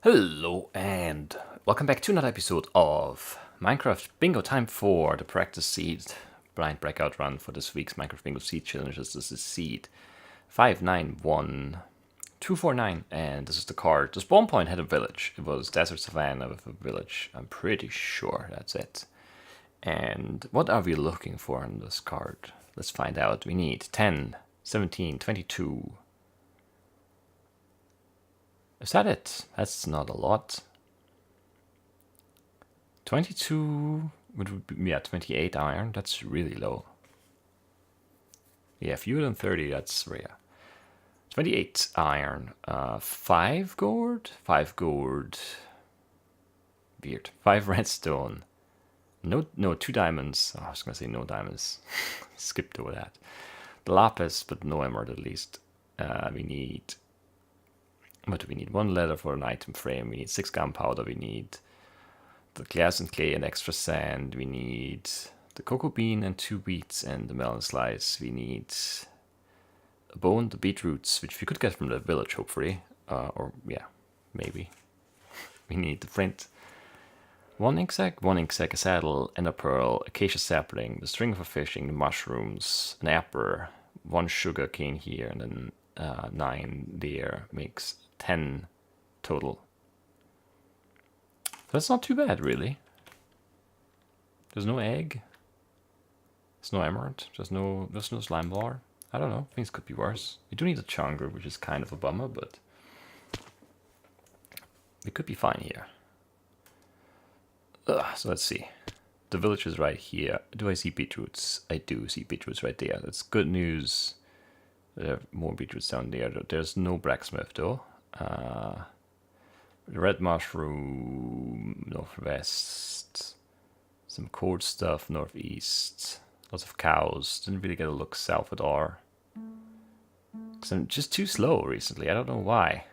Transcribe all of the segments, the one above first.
Hello and welcome back to another episode of Minecraft Bingo. Time for the practice seed blind breakout run for this week's Minecraft Bingo seed challenge. This is seed 591249 and this is the card. This one point had a village. It was Desert Savannah with a village. I'm pretty sure that's it. And what are we looking for on this card? Let's find out. We need 10, 17, 22. Is that it? That's not a lot. 22 would be, yeah, 28 iron. That's really low. Yeah, fewer than 30, that's rare. 28 iron. 5 gourd? 5 gourd. Weird. 5 redstone. No, 2 diamonds. Oh, I was gonna say no diamonds. Skipped over that. The lapis, but no emerald at least. We need... What do we need? 1 leather for an item frame. We need 6 gunpowder. We need the glass and clay and extra sand. We need the cocoa bean and 2 wheats and the melon slice. We need a bone, the beetroots, which we could get from the village, hopefully. Or, yeah, maybe. We need the flint. 1 ink sac, a saddle, and a pearl, acacia sapling, the string for fishing, the mushrooms, an apple, 1 sugar cane here, and then 9 there makes 10 total. That's not too bad, really. There's no egg. There's no emerald. There's no slime bar. I don't know. Things could be worse. We do need a chunger, which is kind of a bummer, but we could be fine here. So let's see. The village is right here. Do I see beetroots? I do see beetroots right there. That's good news. There are more beetroots down there. There's no blacksmith, though. The red mushroom, northwest. Some cold stuff, northeast. Lots of cows. Didn't really get a look south at all. Because I'm just too slow recently. I don't know why.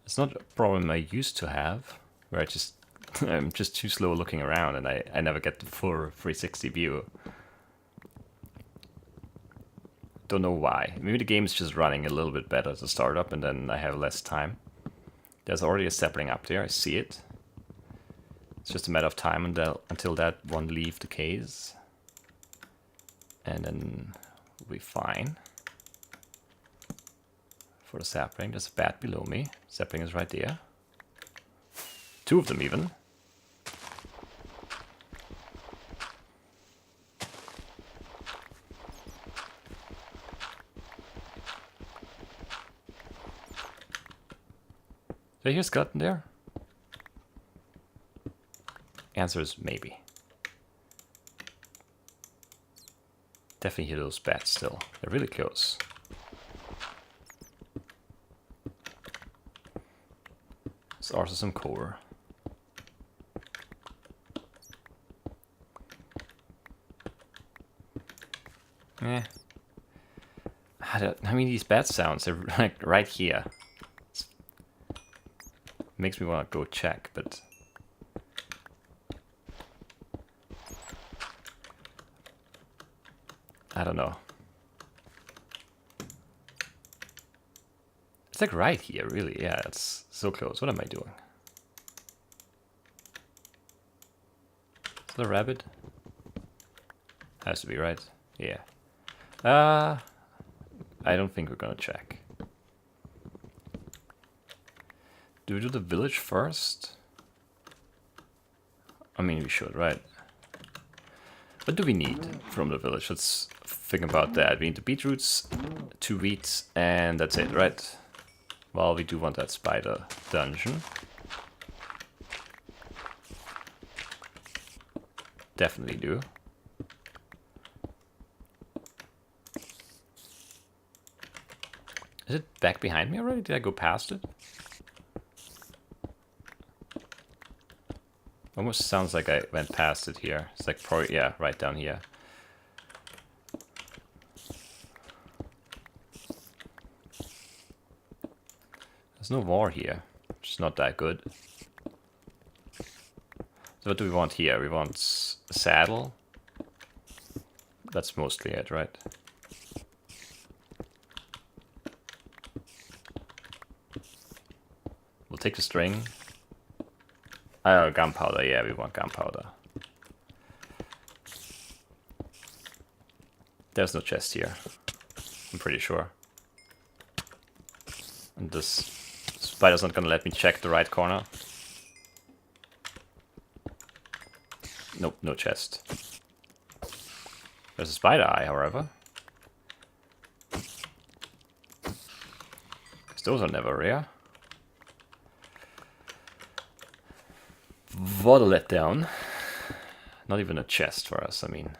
It's not a problem I used to have, where I'm just too slow looking around and I never get the full 360 view. Don't know why. Maybe the game's just running a little bit better to start up and then I have less time. There's already a sapling up there, I see it. It's just a matter of time until that one leaf decays. And then we'll be fine. For the sapling, there's a bat below me. Sapling is right there. 2 of them even. Did I hear a skeleton there? Answer is maybe. Definitely hear those bats still. They're really close. There's also some core. Eh. I mean, these bat sounds, they're like right here. Makes me want to go check, but I don't know. It's like right here, really. Yeah, it's so close. What am I doing? Is that a rabbit? Has to be, right? Yeah. I don't think we're gonna check. Do we do the village first? I mean, we should, right? What do we need from the village? Let's think about that. We need the beetroots, 2 wheats, and that's it, right? Well, we do want that spider dungeon. Definitely do. Is it back behind me already? Did I go past it? Almost sounds like I went past it here. It's like probably, yeah, right down here. There's no war here, which is not that good. So what do we want here? We want a saddle. That's mostly it, right? We'll take the string. Gunpowder, yeah, we want gunpowder. There's no chest here, I'm pretty sure. And this spider's not gonna let me check the right corner. Nope, no chest. There's a spider eye, however. Those are never rare. What a letdown. Not even a chest for us, I mean.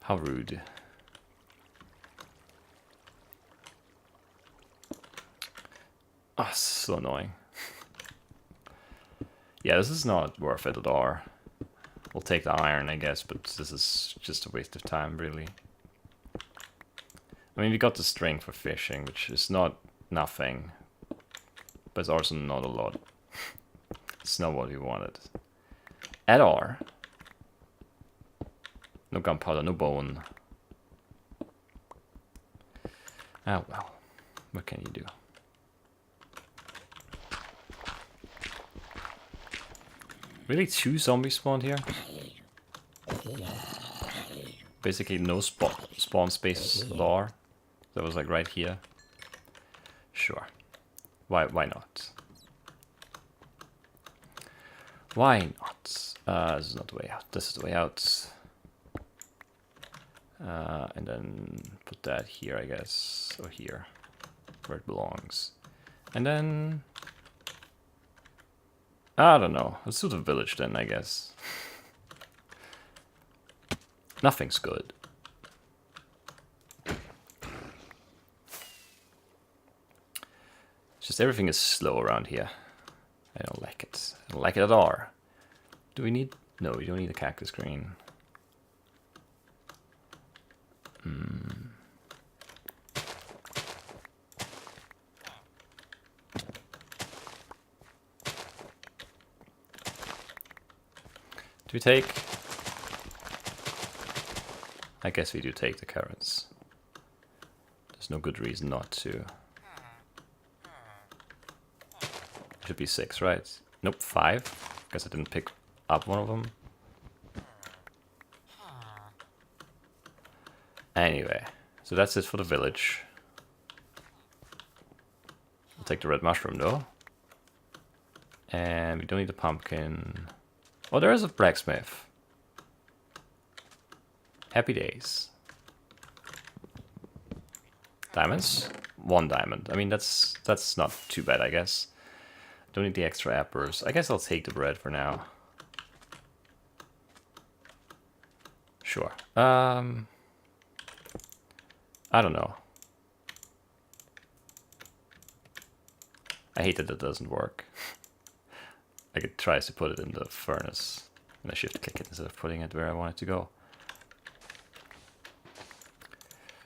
How rude. Ah, oh, so annoying. Yeah, this is not worth it at all. We'll take the iron, I guess, but this is just a waste of time, really. I mean, we got the string for fishing, which is not nothing, but it's also not a lot. It's not what we wanted. At all. No gunpowder, no bone. Ah, well. What can you do? Really, 2 zombies spawned here? Basically no spawn space at all. That was like right here. Sure. Why not? Why not? This is not the way out. This is the way out. And then put that here, I guess. Or here. Where it belongs. And then... I don't know. Let's do the village then, I guess. Nothing's good. Just everything is slow around here. I don't like it. I don't like it at all. Do we need... No, we don't need a cactus green. Do we take... I guess we do take the carrots. There's no good reason not to. Should be 6, right? Nope, 5. Guess I didn't pick up one of them. Anyway, so that's it for the village. I'll take the red mushroom though. And we don't need the pumpkin. Oh, there is a blacksmith. Happy days. Diamonds? 1 diamond. I mean, that's not too bad, I guess. Don't need the extra apples. I guess I'll take the bread for now. Sure. I don't know. I hate that it doesn't work. Like it tries to put it in the furnace, and I shift click it instead of putting it where I want it to go.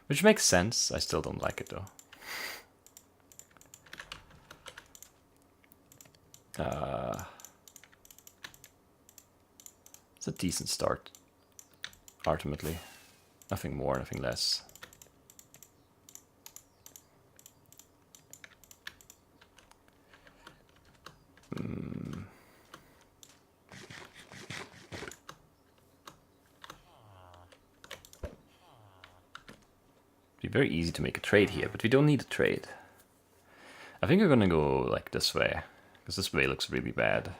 Which makes sense. I still don't like it though. It's a decent start, ultimately. Nothing more, nothing less. It'd be very easy to make a trade here, but we don't need a trade. I think we're gonna go like this way, because this way looks really bad.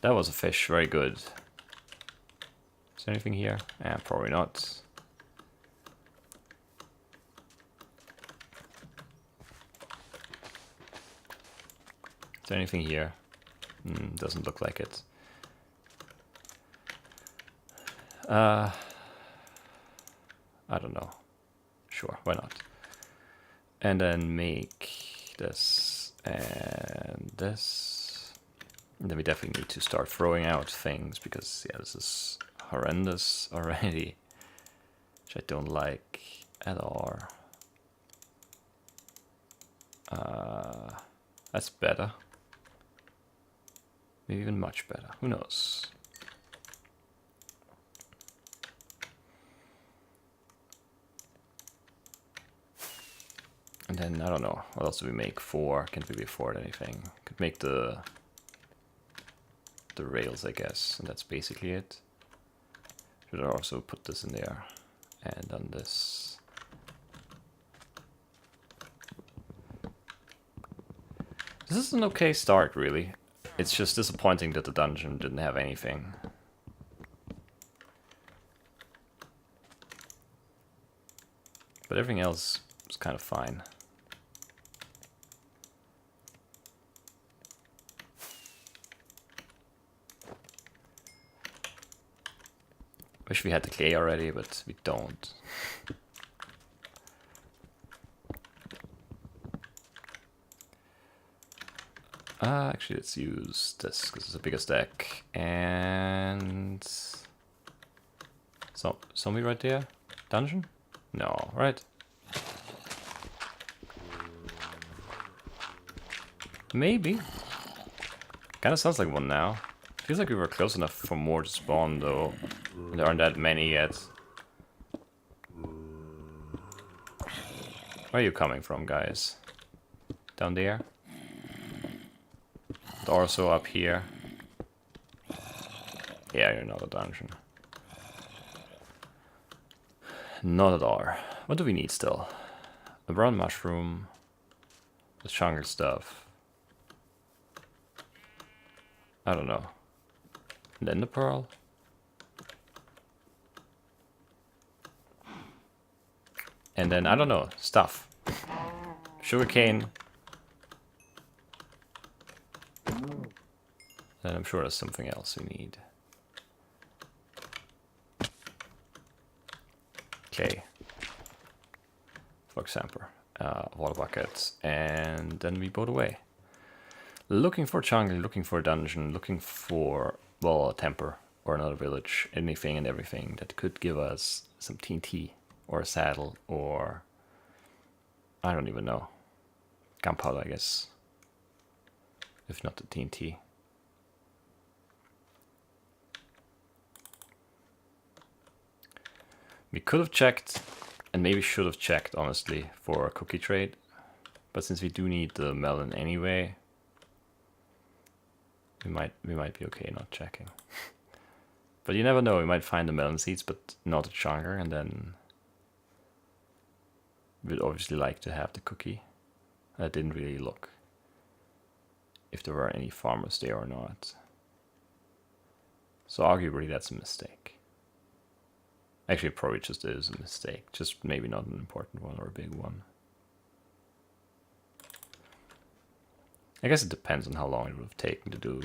That was a fish, very good. Is there anything here? Yeah, probably not. Is there anything here? Doesn't look like it. I don't know. Sure, why not? And then make this and this. And then we definitely need to start throwing out things because, yeah, this is horrendous already. Which I don't like at all. That's better. Maybe even much better. Who knows? And then, I don't know, what else do we make? 4, can't really afford anything. Could make the rails, I guess, and that's basically it. Should I also put this in there, and on this. This is an okay start, really. It's just disappointing that the dungeon didn't have anything. But everything else was kind of fine. Wish we had the clay already, but we don't. Actually, let's use this because it's a bigger stack. And so, zombie right there? Dungeon? No, right? Maybe. Kinda sounds like one now. Feels like we were close enough for more to spawn, though. There aren't that many yet. Where are you coming from, guys? Down there? Also up here. Yeah, you're not a dungeon. Not at all. What do we need still? A brown mushroom. The jungle stuff. I don't know. And then the pearl. And then, I don't know, stuff. Sugarcane. And I'm sure there's something else we need. Okay. For example, water buckets. And then we boat away. Looking for jungle, looking for a dungeon, looking for, well, a temper or another village. Anything and everything that could give us some TNT or a saddle or, I don't even know. Gunpowder, I guess. If not the TNT. We could have checked, and maybe should have checked, honestly, for a cookie trade. But since we do need the melon anyway, we might be okay not checking. But you never know, we might find the melon seeds, but not a chunker, and then we'd obviously like to have the cookie. I didn't really look if there were any farmers there or not. So arguably that's a mistake. Actually, it probably just is a mistake. Just maybe not an important one or a big one. I guess it depends on how long it would have taken to do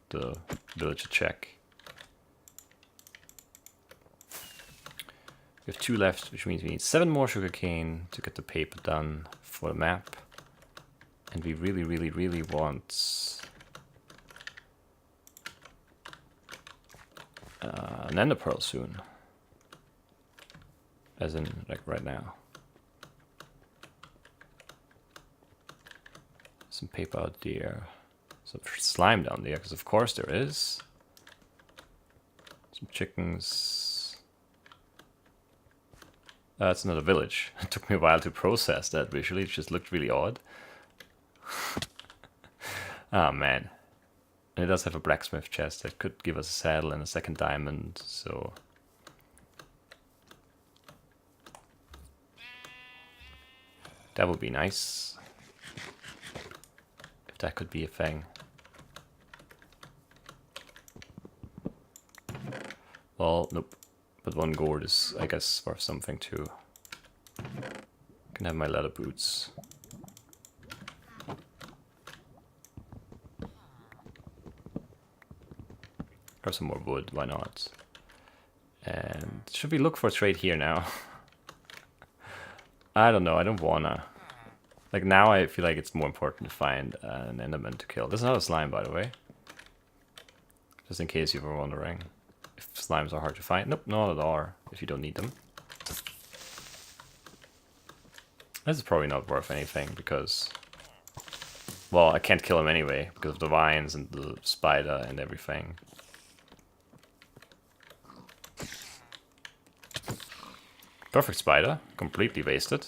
the villager check. We have 2 left, which means we need 7 more sugarcane to get the paper done for the map. And we really, really, really want an ender pearl soon. As in, like, right now. Some paper out there. Some slime down there, because of course there is. Some chickens. That's not a village. It took me a while to process that visually. It just looked really odd. Oh man. And it does have a blacksmith chest that could give us a saddle and a second diamond, so... that would be nice. If that could be a thing. Well, nope. But 1 gourd is, I guess, worth something too. Can have my leather boots. Grab some more wood, why not? And should we look for a trade here now? I don't know, I don't wanna. Like now I feel like it's more important to find an enderman to kill. There's another slime, by the way. Just in case you were wondering. If slimes are hard to find. Nope, not at all, if you don't need them. This is probably not worth anything because... well, I can't kill him anyway because of the vines and the spider and everything. Perfect spider, completely wasted.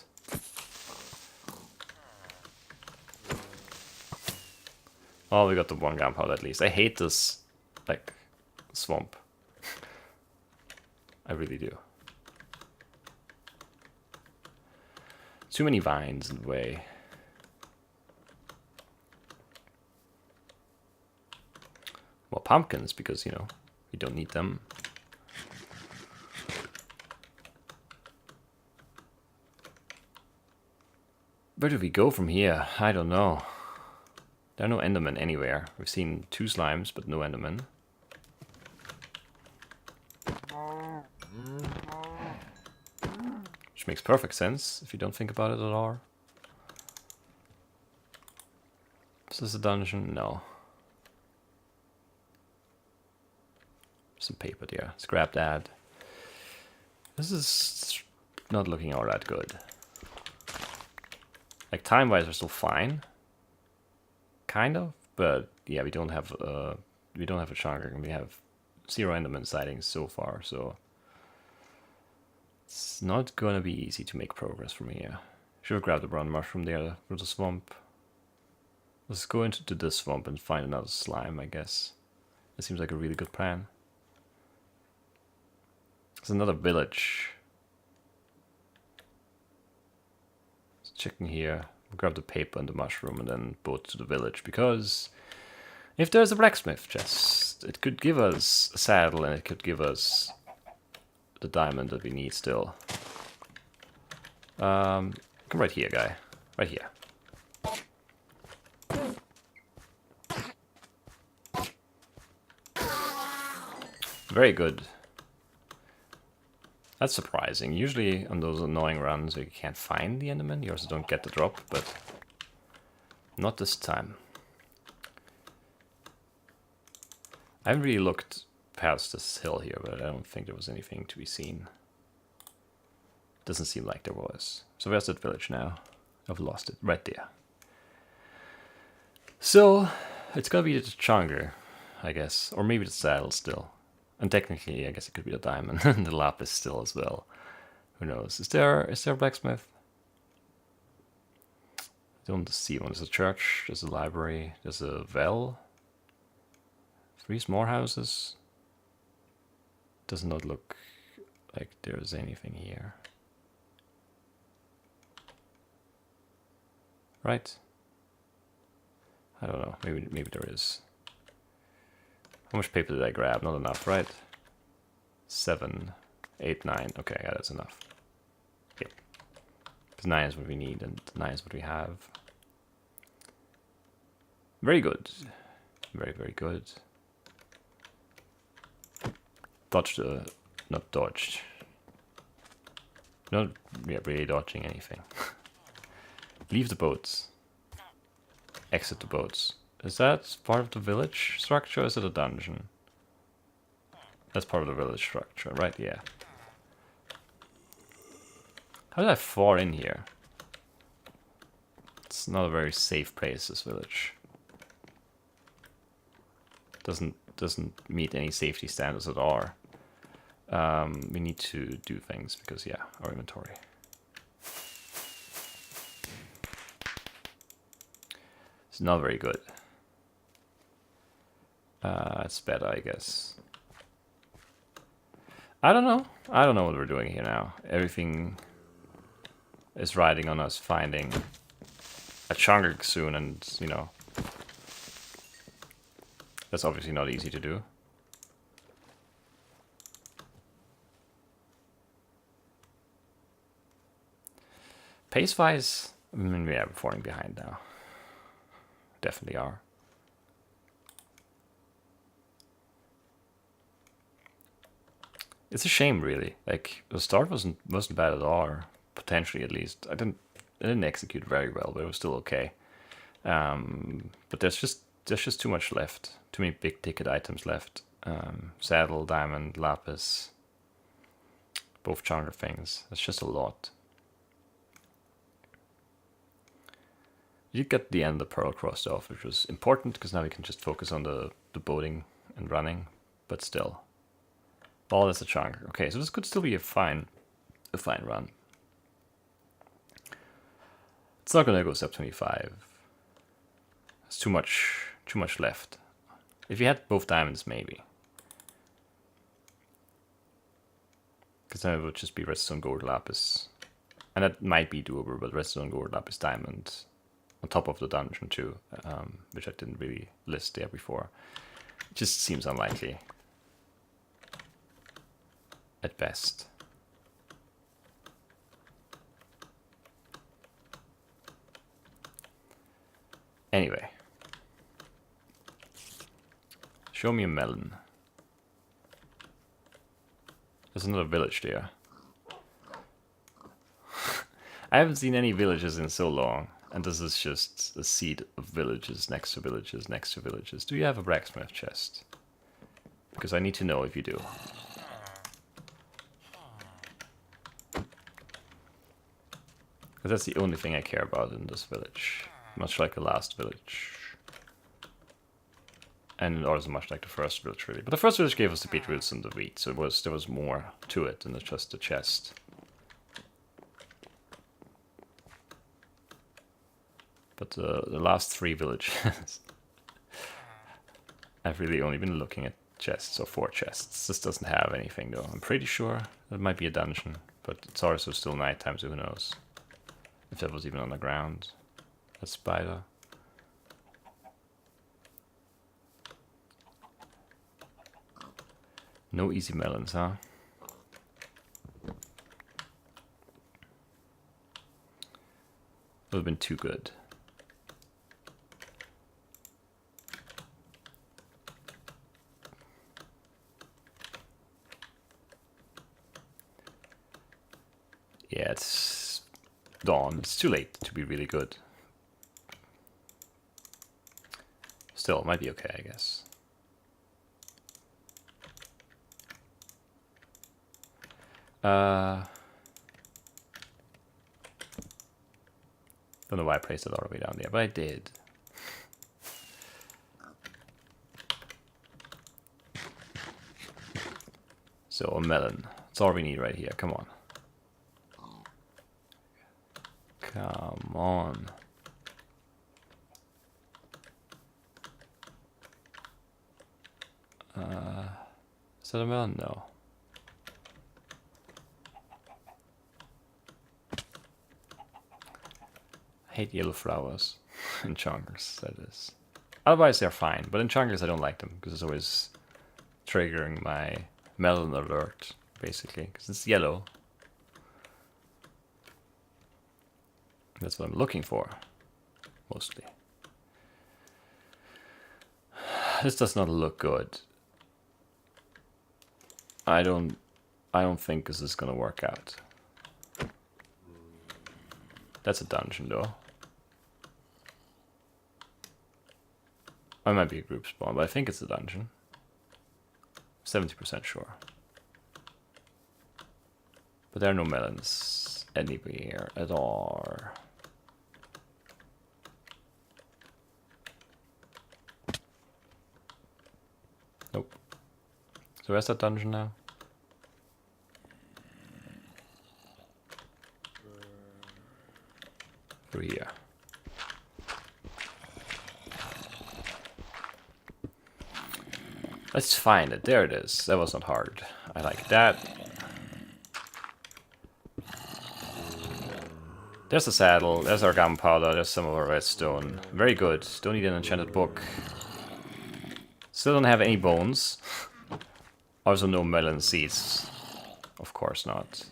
Oh, we got the 1 gunpowder at least. I hate this, like, swamp. I really do. Too many vines in the way. Well, pumpkins, because, you know, we don't need them. Where do we go from here? I don't know. There are no endermen anywhere. We've seen 2 slimes, but no endermen. Which makes perfect sense if you don't think about it at all. Is this a dungeon? No. Some paper there. Let's grab that. This is not looking all that good. Like, time-wise, we're still fine. Kind of, but yeah, we don't have a chunker, and we have 0 enderman sightings so far, so it's not gonna be easy to make progress from here. Should have grabbed the brown mushroom there for the swamp. Let's go into this swamp and find another slime, I guess. It seems like a really good plan. There's another village. Let's check in here. We'll grab the paper and the mushroom and then boat to the village, because if there's a blacksmith chest, it could give us a saddle and it could give us the diamond that we need still. Come right here, guy. Right here. Very good. That's surprising. Usually on those annoying runs you can't find the enderman, you also don't get the drop, but not this time. I haven't really looked past this hill here, but I don't think there was anything to be seen. Doesn't seem like there was. So where's that village now? I've lost it. Right there. So it's gonna be the chunker, I guess. Or maybe the saddle still. And technically, I guess it could be the diamond and the lapis still as well. Who knows? Is there a blacksmith? I don't see one. There's a church, there's a library, there's a well. 3 more houses. Does not look like there's anything here. Right? I don't know. Maybe there is. How much paper did I grab? Not enough, right? 7, 8, 9. Okay, yeah, that's enough. Okay. Because 9 is what we need, and 9 is what we have. Very good. Very, very good. Dodged not dodged. Not really dodging anything. Leave the boats. Exit the boats. Is that part of the village structure or is it a dungeon? That's part of the village structure, right? Yeah. How did I fall in here? It's not a very safe place, this village. Doesn't meet any safety standards at all. We need to do things because, yeah, our inventory. It's not very good. It's better, I guess. I don't know. I don't know what we're doing here now. Everything is riding on us finding a chunker soon, and, you know, that's obviously not easy to do. Pace-wise, I mean, yeah, we're falling behind now. Definitely are. It's a shame, really. Like, the start wasn't bad at all, or potentially at least. I didn't execute very well, but it was still okay. But there's just too much left. Too many big ticket items left. Saddle, diamond, lapis, both chunker things. That's just a lot. You get the end of the pearl crossed off, which was important because now we can just focus on the boating and running. But still. Oh, that's a chunk. Okay, so this could still be a fine run. It's not gonna go sub 25. It's too much Too much left. If you had both diamonds, maybe. Because then it would just be redstone, gold, lapis. And that might be doable, but redstone, gold, lapis, diamond on top of the dungeon too, which I didn't really list there before. It just seems unlikely. At best. Anyway. Show me a melon. There's another village there. I haven't seen any villages in so long, and this is just a seed of villages next to villages next to villages. Do you have a blacksmith chest? Because I need to know if you do. Because that's the only thing I care about in this village. Much like the last village. And also much like the first village, really. But the first village gave us the beetroots and the wheat, so there was more to it than just the chest. But the last 3 villages, I've really only been looking at chests, or 4 chests. This doesn't have anything, though. I'm pretty sure it might be a dungeon, but it's also still nighttime, so who knows. If that was even on the ground. A spider. No easy melons, huh? Would have been too good. Yeah, it's dawn. It's too late to be really good. Still, it might be okay, I guess. Don't know why I placed it all the way down there, but I did. So, a melon. That's all we need right here. Come on. Come on. Is that a melon? No. I hate yellow flowers in chunks, that is. Otherwise they're fine, but in chunks I don't like them, because it's always triggering my melon alert, basically, because it's yellow. That's what I'm looking for, mostly. This does not look good. I don't think this is gonna work out. That's a dungeon, though. It might be a group spawn, but I think it's a dungeon. 70% sure. But there are no melons anywhere at all. Nope. So where's that dungeon now? Through here. Let's find it. There it is. That was not hard. I like that. There's the saddle. There's our gunpowder. There's some of our redstone. Very good. Don't need an enchanted book. Still don't have any bones. Also no melon seeds. Of course not.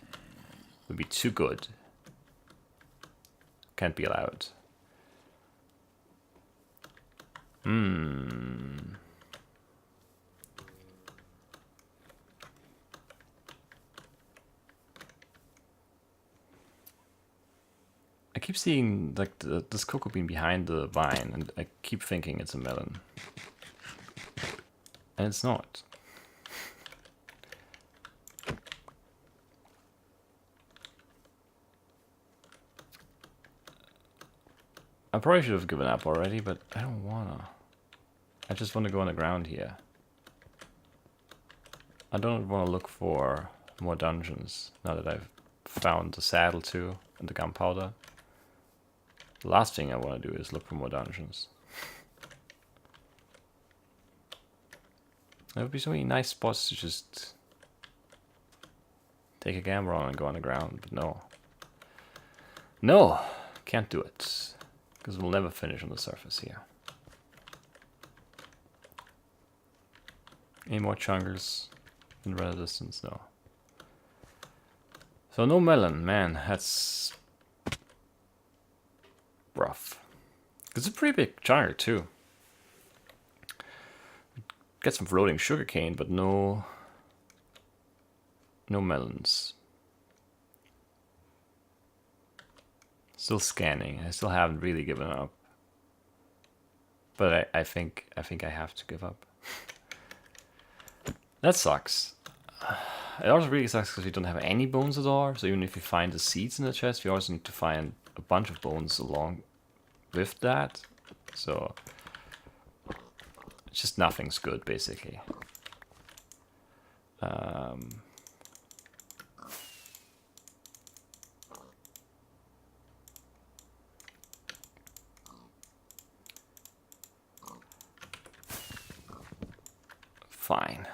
Would be too good. Can't be allowed. I keep seeing like this cocoa bean behind the vine, and I keep thinking it's a melon. And it's not. I probably should have given up already, but I don't wanna. I just want to go on the ground here. I don't want to look for more dungeons now that I've found the saddle too and the gunpowder. The last thing I want to do is look for more dungeons. There would be so many nice spots to just take a gamble on and go on the ground, but no. No, can't do it. Because we'll never finish on the surface here. Any more chunkers in the red distance? No. So no melon, man, that's rough. It's a pretty big chunker too. Get some floating sugarcane, but no melons. Still scanning. I still haven't really given up. But I think I have to give up. That sucks. It also really sucks because we don't have any bones at all. So even if you find the seeds in the chest, we also need to find a bunch of bones along with that. So it's just nothing's good, basically. Fine.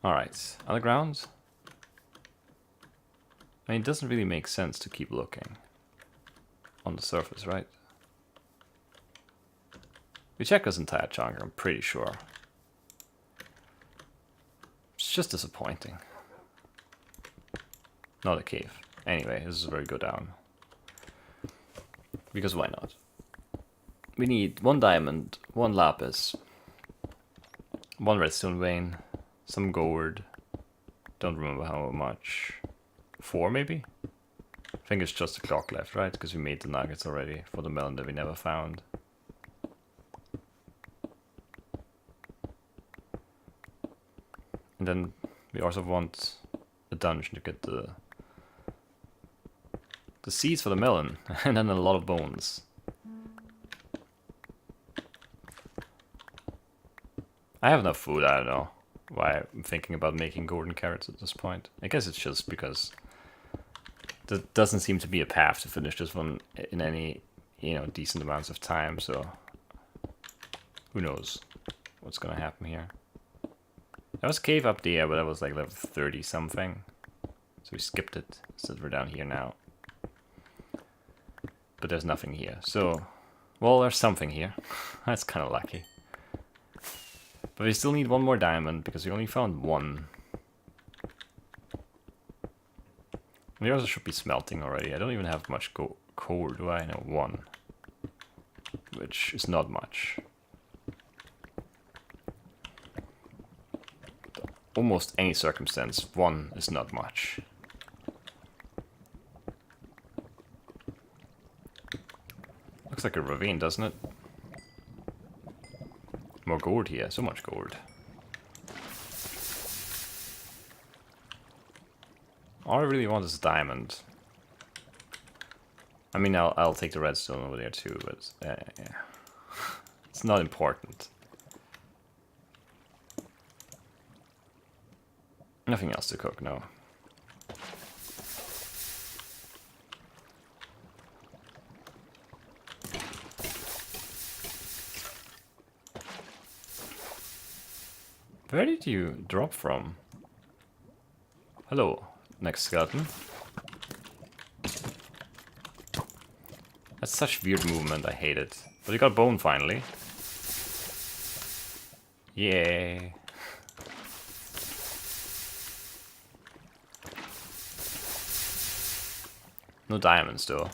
Alright, underground? I mean, it doesn't really make sense to keep looking on the surface, right? We checked this entire chunk, I'm pretty sure. It's just disappointing. Not a cave. Anyway, this is where we go down. Because why not? We need 1 diamond, 1 lapis, 1 redstone vein, some gold. Don't remember how much. 4 maybe? I think it's just the clock left, right? Because we made the nuggets already for the melon that we never found. And then we also want a dungeon to get the seeds for the melon, and then a lot of bones. I have enough food, I don't know why I'm thinking about making golden carrots at this point. I guess it's just because there doesn't seem to be a path to finish this one in any, decent amounts of time, so who knows what's gonna happen here. There was a cave up there, but that was like level 30 something. So we skipped it, so we're down here now. But there's nothing here, so... Well, there's something here. That's kind of lucky. But we still need 1 more diamond, because we only found 1. We also should be smelting already. I don't even have much coal, do I? No, 1. Which is not much. Almost any circumstance, 1 is not much. Looks like a ravine, doesn't it? More gold here, so much gold. All I really want is diamond. I mean, I'll take the redstone over there too, but yeah. It's not important. Nothing else to cook, no. Where did you drop from? Hello, next skeleton. That's such weird movement, I hate it. But you got bone finally. Yay. No diamonds though.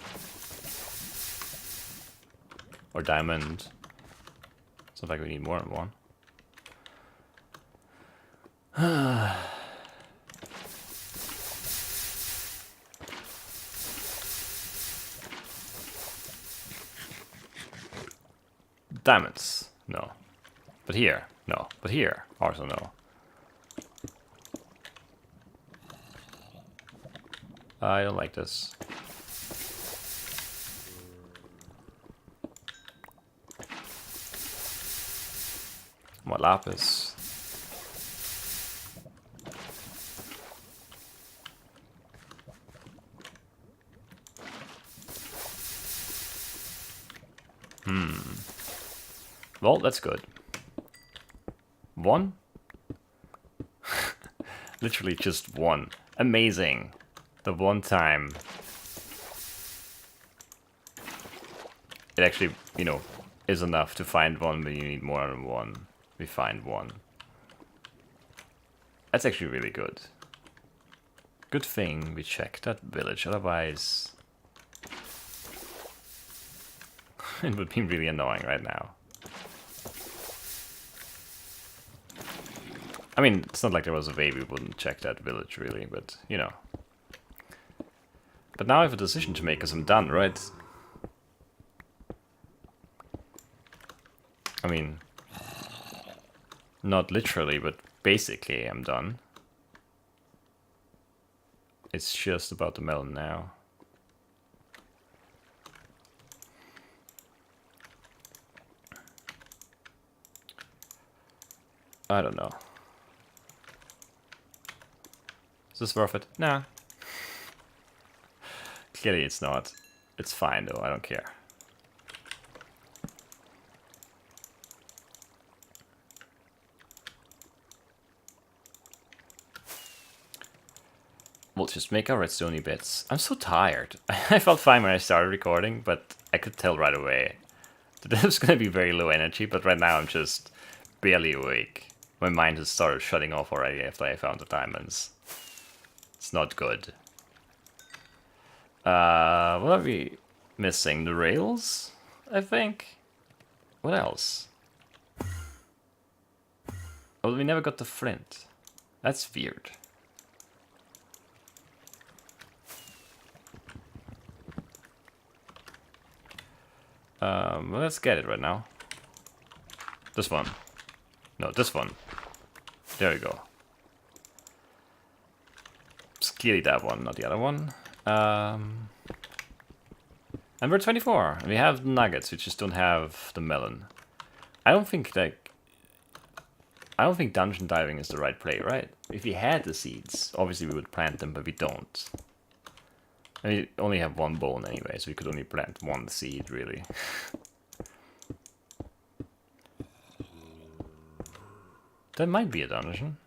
Or diamond. It's not like we need more than 1. Diamonds, no. But here, no. But here, also no. I don't like this. More lapis. Well, that's good. 1, Literally just one. Amazing. The one time it actually, you know, is enough to find one, but you need more than one. We find one. That's actually really good. Good thing we checked that village, otherwise it would be really annoying right now. I mean, it's not like there was a way we wouldn't check that village, really, but, you know. But now I have a decision to make, because I'm done, right? I mean, not literally, but basically I'm done. It's just about the melon now. I don't know. Is this worth it? Nah. Clearly it's not. It's fine though, I don't care. We'll just make our redstone bits. I'm so tired. I felt fine when I started recording, but I could tell right away that it was gonna be very low energy, but right now I'm just barely awake. My mind has started shutting off already after I found the diamonds. It's not good. What are we missing? The rails, I think? What else? Oh, we never got the flint. That's weird. Well, let's get it right now. This one. No, this one. There we go. It's clearly that one, not the other one. And we're 24. And we have nuggets, we just don't have the melon. I don't think dungeon diving is the right play, right? If we had the seeds, obviously we would plant them, but we don't. And we only have one bone anyway, so we could only plant one seed, really. That might be a dungeon.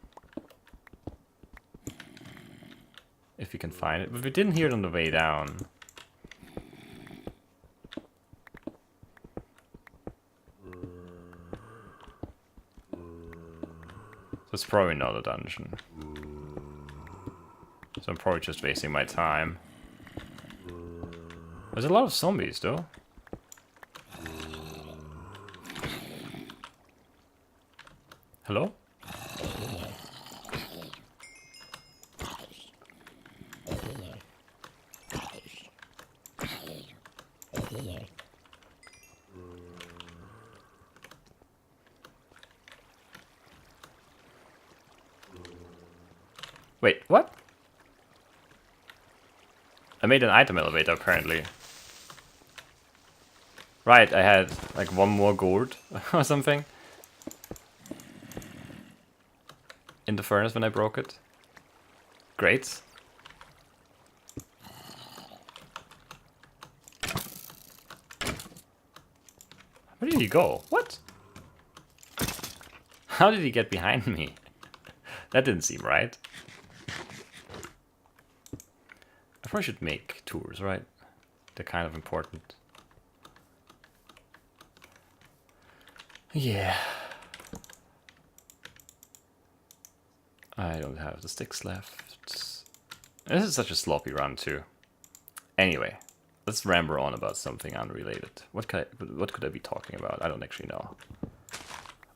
If we can find it. But we didn't hear it on the way down. So it's probably not a dungeon. So I'm probably just wasting my time. There's a lot of zombies, though. Hello? Wait, what? I made an item elevator, apparently. Right, I had like one more gourd or something in the furnace when I broke it. Great. Where did he go? What? How did he get behind me? That didn't seem right. I probably should make tours, right? They're kind of important. Yeah. I don't have the sticks left. This is such a sloppy run too. Anyway, let's ramble on about something unrelated. What could I be talking about? I don't actually know.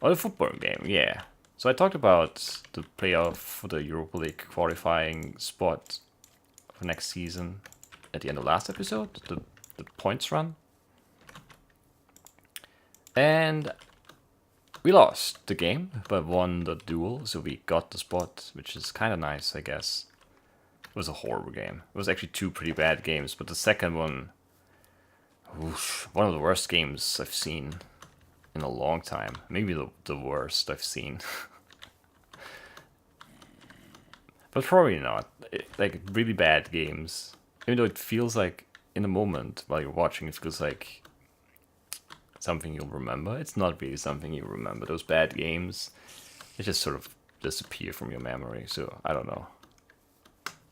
Oh, the football game, yeah. So I talked about the playoff for the Europa League qualifying spot for next season at the end of last episode, the points run. And we lost the game, but won the duel, so we got the spot, which is kind of nice, I guess. It was a horrible game. It was actually two pretty bad games, but the second one, oof, one of the worst games I've seen in a long time. Maybe the worst I've seen. But probably not. Like, really bad games. Even though it feels like, in the moment, while you're watching, it feels like something you'll remember. It's not really something you remember. Those bad games, they just sort of disappear from your memory. So I don't know.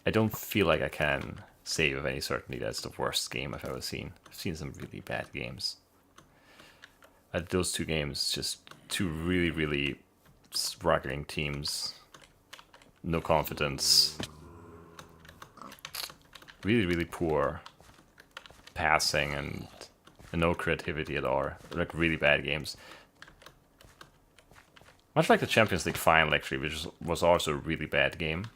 I don't feel like I can say with any certainty that's the worst game I've ever seen. I've seen some really bad games. Those two games, just two really, really struggling teams. No confidence. Really, really poor passing and no creativity at all. Like really bad games. Much like the Champions League final, actually, which was also a really bad game.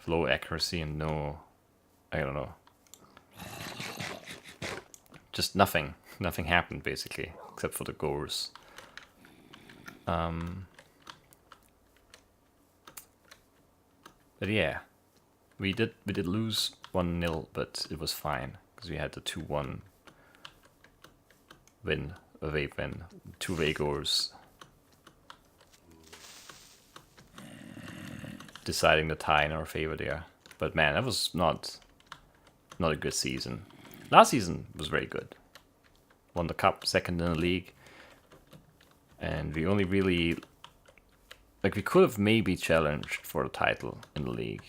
Low accuracy and no... I don't know. Just nothing. Nothing happened, basically, except for the goals. But yeah, we did lose 1-0, but it was fine because we had the 2-1 win, away win, 2 away goals, deciding the tie in our favor there. But man, that was not a good season. Last season was very good. Won the cup, second in the league, and we only really, like, we could have maybe challenged for the title in the league.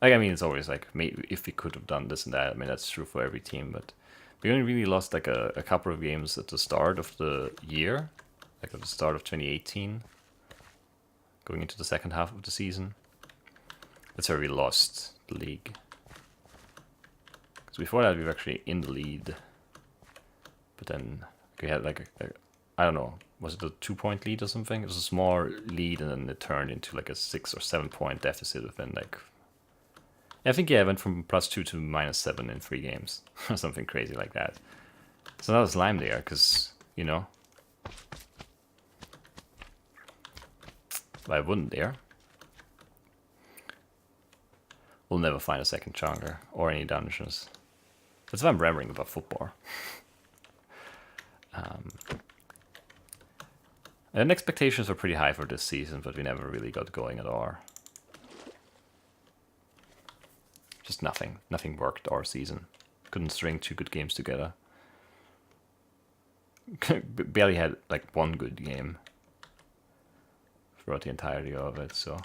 Like, I mean, it's always like, maybe if we could have done this and that. I mean, that's true for every team, but we only really lost like a couple of games at the start of the year, like at the start of 2018, going into the second half of the season. That's where we lost the league. Because before that, we were actually in the lead. But then we had like I don't know, was it a 2-point lead or something? It was a small lead and then it turned into like a 6 or 7 point deficit within like... I think, yeah, it went from +2 to -7 in 3 games. Or something crazy like that. So that was lime there, because, you know... I wouldn't there. We'll never find a second chunker or any dungeons. That's why I'm rambling about football. And expectations were pretty high for this season, but we never really got going at all. Just nothing. Nothing worked our season. Couldn't string 2 good games together. Barely had like 1 good game throughout the entirety of it, so...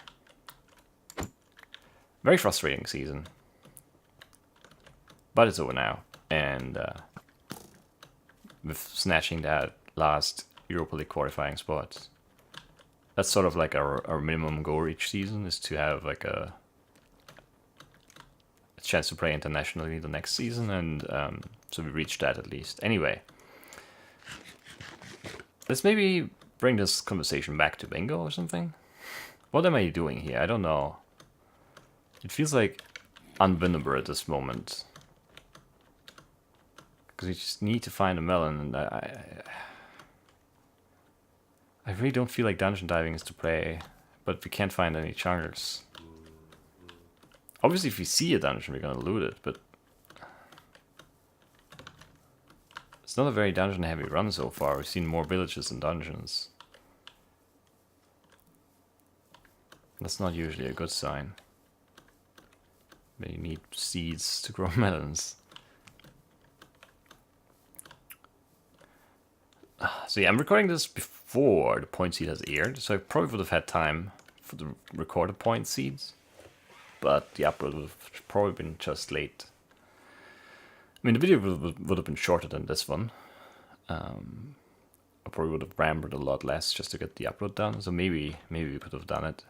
Very frustrating season. But it's over now, and with snatching that last Europa League qualifying spot, that's sort of like our minimum goal each season, is to have like a chance to play internationally the next season, and so we reached that at least. Anyway, let's maybe bring this conversation back to bingo or something. What am I doing here? I don't know. It feels like unwinnable at this moment. Because we just need to find a melon, and I really don't feel like dungeon diving is to play, but we can't find any chunkers. Obviously, if we see a dungeon, we're gonna loot it, but it's not a very dungeon-heavy run so far. We've seen more villages than dungeons. That's not usually a good sign. You need seeds to grow melons. So yeah, I'm recording this before the point seed has aired, so I probably would have had time for the recorded point seeds, but the upload would have probably been just late. I mean, the video would have been shorter than this one. I probably would have rambled a lot less just to get the upload done, so maybe we could have done it.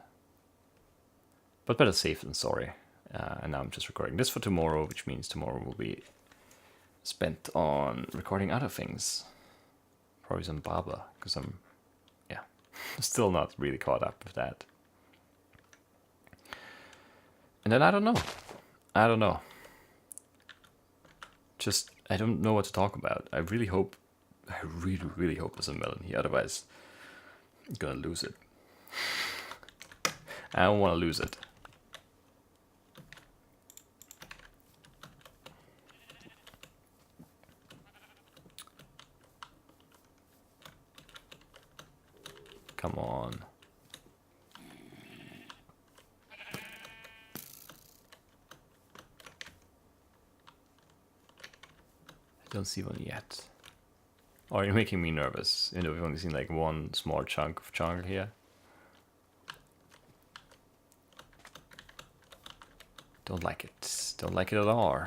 But better safe than sorry. And now I'm just recording this for tomorrow, which means tomorrow will be spent on recording other things. Probably some Baba, because I'm still not really caught up with that. And then I don't know. Just, I don't know what to talk about. I really hope there's a melon here, otherwise I'm gonna lose it. I don't want to lose it. Come on. I don't see one yet. Oh, you're making me nervous. You know, we've only seen like one small chunk of chunker here. Don't like it. Don't like it at all.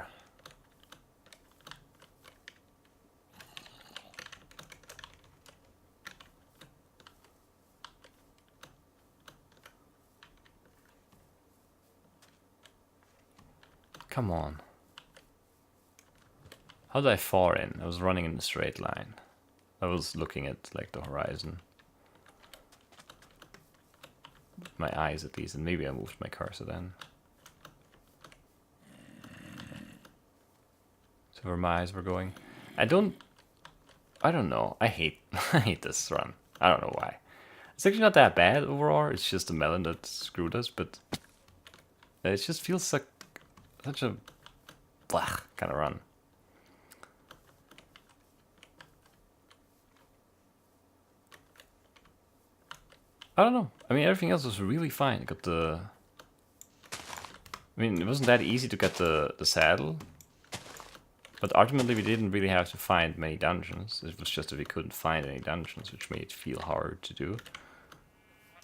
Come on. How did I fall in? I was running in a straight line. I was looking at like the horizon. My eyes at least, and maybe I moved my cursor then. So where my eyes were going. I don't know. I hate I hate this run. I don't know why. It's actually not that bad overall. It's just the melon that screwed us, but it just feels like such a blah kind of run. I don't know. I mean, everything else was really fine. I got the... I mean, it wasn't that easy to get the saddle. But ultimately, we didn't really have to find many dungeons. It was just that we couldn't find any dungeons, which made it feel hard to do.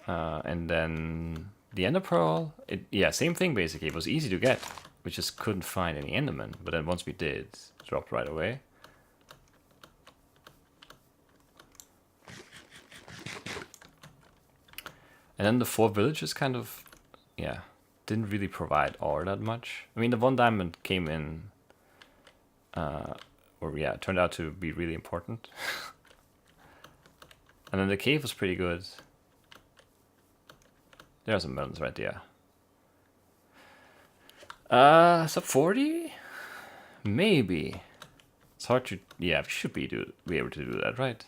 And then the Ender Pearl, yeah, same thing basically. It was easy to get. We just couldn't find any Endermen. But then once we did, it dropped right away. And then the 4 villages kind of, yeah, didn't really provide all that much. I mean, the 1 diamond came in, or yeah, it turned out to be really important. And then the cave was pretty good. There are some melons right there. Sub 40? Maybe. It's hard to, yeah, we should be able to do that, right?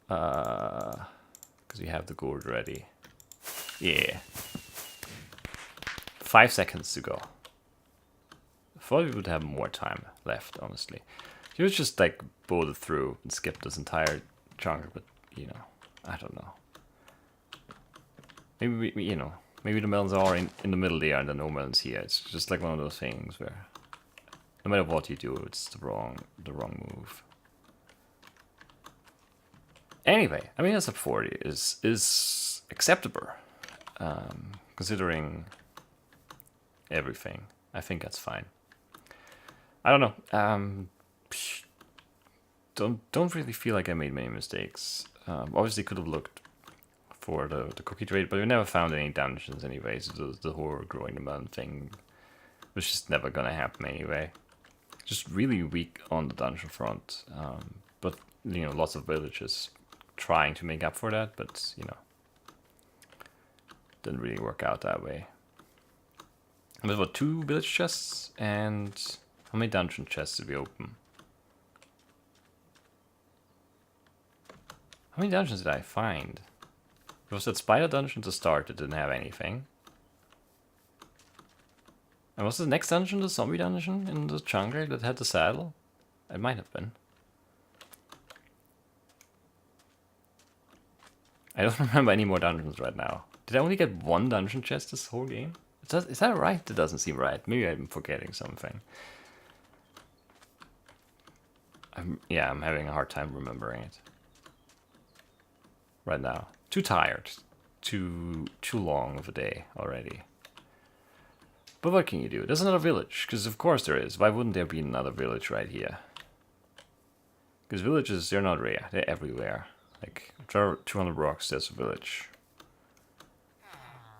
Because we have the gourd ready. Yeah. 5 seconds to go. I thought we would have more time left, honestly. You would just like bowl it through and skip this entire chunk, but you know, I don't know. Maybe you know, maybe the melons are in the middle there and the no melons here. It's just like one of those things where no matter what you do, it's the wrong move. Anyway, I mean, a sub 40 is acceptable, considering everything. I think that's fine. I don't know. Don't really feel like I made many mistakes. Obviously, could have looked for the cookie trade, but we never found any dungeons anyway. So the whole growing the melon thing was just never gonna happen anyway. Just really weak on the dungeon front, but you know, lots of villages trying to make up for that, but you know, didn't really work out that way. There's what, 2 village chests, and how many dungeon chests did we open? How many dungeons did I find? There was that spider dungeon to start that didn't have anything. And was the next dungeon the zombie dungeon in the jungle that had the saddle? It might have been. I don't remember any more dungeons right now. Did I only get 1 dungeon chest this whole game? Is that right? That doesn't seem right. Maybe I'm forgetting something. I'm having a hard time remembering it. Right now. Too tired. Too long of a day already. But what can you do? There's another village, because of course there is. Why wouldn't there be another village right here? Because villages, they're not rare. They're everywhere. Like, 200 rocks, there's a village.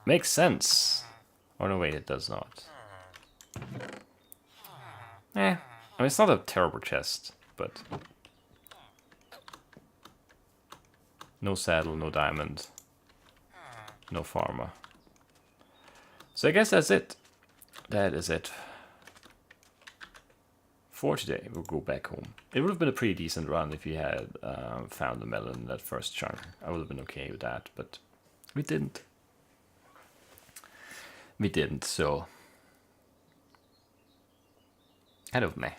Makes sense. Oh no, wait, it does not. I mean, it's not a terrible chest, but... No saddle, no diamond. No farmer. So I guess that's it. That is it. For today, we'll go back home. It would have been a pretty decent run if you had found the melon in that first chunk. I would have been okay with that, but we didn't. We didn't, so... Kind of meh.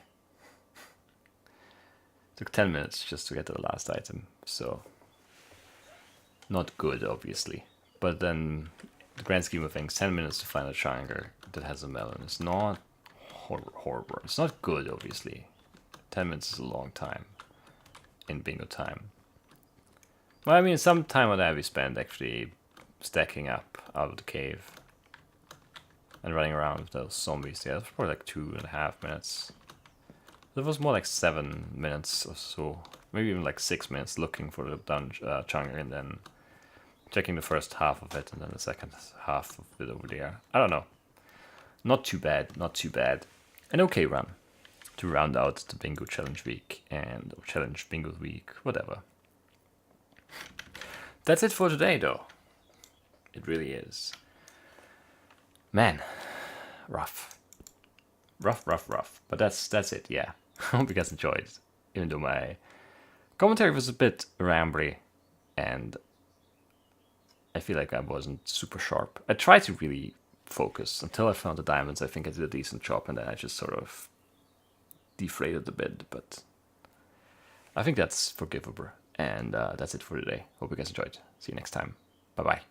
Took 10 minutes just to get to the last item, so... Not good, obviously. But then, the grand scheme of things, 10 minutes to find a chunker that has a melon is not horrible. It's not good, obviously. 10 minutes is a long time in bingo time. Well, I mean, some time on that we spent actually stacking up out of the cave and running around with those zombies. Yeah, it was probably like 2.5 minutes. It was more like 7 minutes or so, maybe even like 6 minutes looking for the jungle and then checking the first half of it and then the second half of it over there. I don't know. Not too bad, not too bad. An okay run to round out the bingo challenge week and challenge bingo week, whatever. That's it for today, though. It really is. Man, rough. Rough. But that's it, yeah. I hope you guys enjoyed, even though my commentary was a bit rambly and I feel like I wasn't super sharp. I tried to really focus until I found the diamonds. I think I did a decent job, and then I just sort of deflated a bit, but I think that's forgivable. And that's it for today. Hope you guys enjoyed. See you next time. Bye bye.